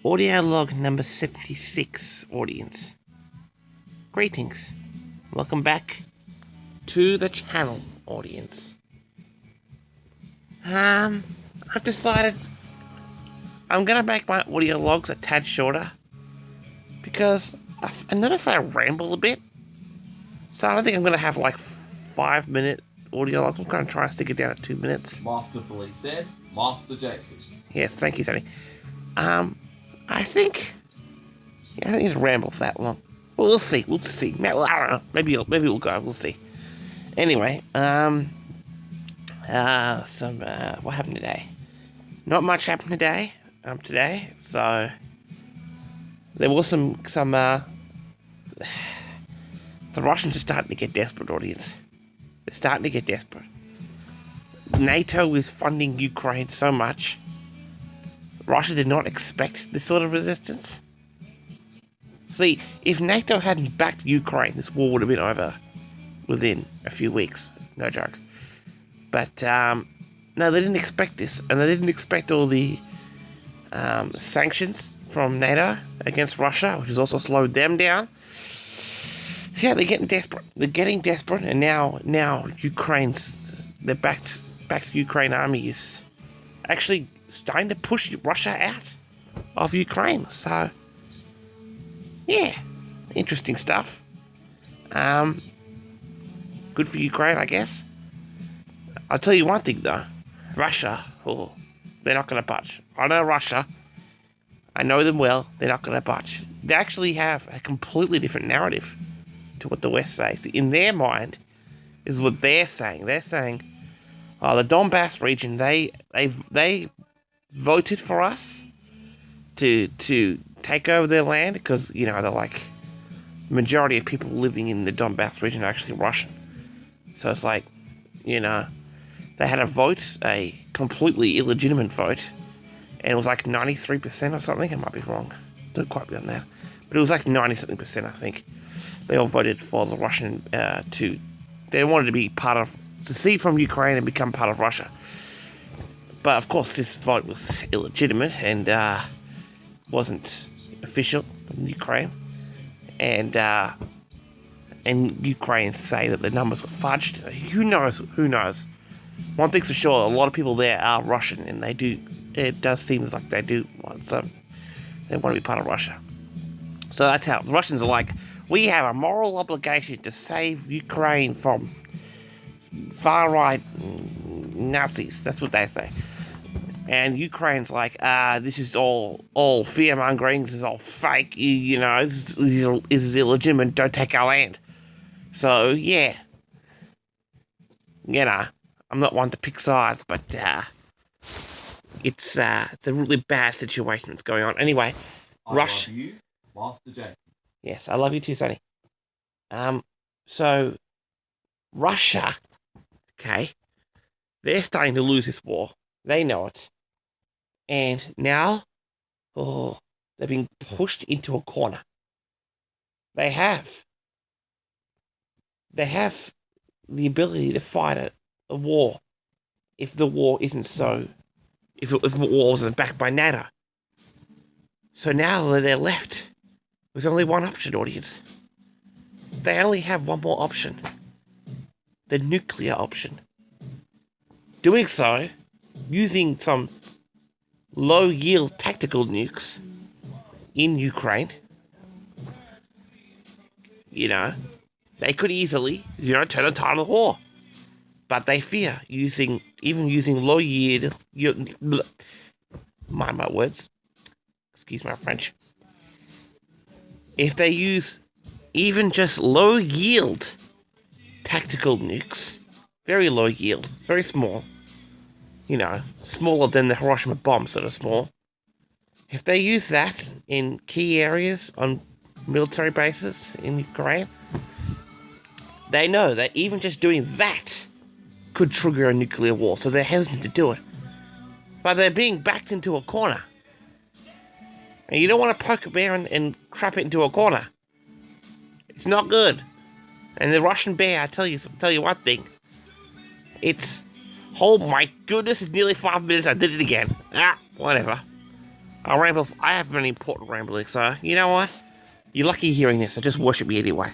Audio log number 76, audience. Greetings. Welcome back to the channel, audience. I've decided I'm gonna make my audio logs a tad shorter because I notice I ramble a bit. So I don't think I'm gonna have like 5-minute audio logs. I'm gonna try to stick it down at 2 minutes. Masterfully said, Master Jason. Yes, thank you, Tony. I think I don't need to ramble for that long. Well, we'll see. We'll see. I don't know. Maybe we'll go. We'll see. Anyway, what happened today? Not much happened today. So there was some. The Russians are starting to get desperate, audience. They're starting to get desperate. NATO is funding Ukraine so much. Russia did not expect this sort of resistance. See, if NATO hadn't backed Ukraine, this war would have been over within a few weeks. No joke. But, no, they didn't expect this. And they didn't expect all the sanctions from NATO against Russia, which has also slowed them down. So, yeah, they're getting desperate. And now they're backed Ukraine army is actually starting to push Russia out of Ukraine. So, yeah, interesting stuff. Good for Ukraine, I guess. I'll tell you one thing, though. Russia, they're not going to budge. I know Russia. I know them well. They're not going to budge. They actually have a completely different narrative to what the West says. In their mind, is what they're saying. They're saying, the Donbass region, they voted for us to take over their land because, they're like, majority of people living in the Donbass region are actually Russian. So it's like, they had a vote, a completely illegitimate vote, and it was like 93% or something. I might be wrong. Don't quite be on that. But it was like 90-something%, I think. They all voted for the Russian they wanted to be secede from Ukraine and become part of Russia. But of course, this vote was illegitimate and wasn't official in Ukraine. And Ukraine say that the numbers were fudged. Who knows? One thing's for sure, a lot of people there are Russian, and it does seem like they want to be part of Russia. So that's how the Russians are like, we have a moral obligation to save Ukraine from far-right Nazis. That's what they say. And Ukraine's like, this is all fear-mongering, this is all fake, this is illegitimate, don't take our land. So, yeah. I'm not one to pick sides, but it's a really bad situation that's going on. Anyway, Russia. I love you, Master Jason. Yes, I love you too, Sonny. So, Russia, okay, they're starting to lose this war. They know it. And now, they're being pushed into a corner. They have the ability to fight a war if the war isn't if the war wasn't backed by NATO. So now they're left with only one option, audience. They only have one more option. The nuclear option. Doing so, using some low-yield tactical nukes in Ukraine, they could easily, turn the tide of the war. But they fear using low-yield, mind my words, excuse my French, if they use even just low-yield tactical nukes, very low yield, very small, smaller than the Hiroshima bombs that are small. If they use that in key areas on military bases in Ukraine, they know that even just doing that could trigger a nuclear war, so they're hesitant to do it. But they're being backed into a corner. And you don't want to poke a bear and trap it into a corner. It's not good. And the Russian bear, I tell you one thing. It's, oh my goodness, it's nearly 5 minutes, I did it again. Whatever. I have an important rambling, so you know what? You're lucky hearing this. I just worship you anyway.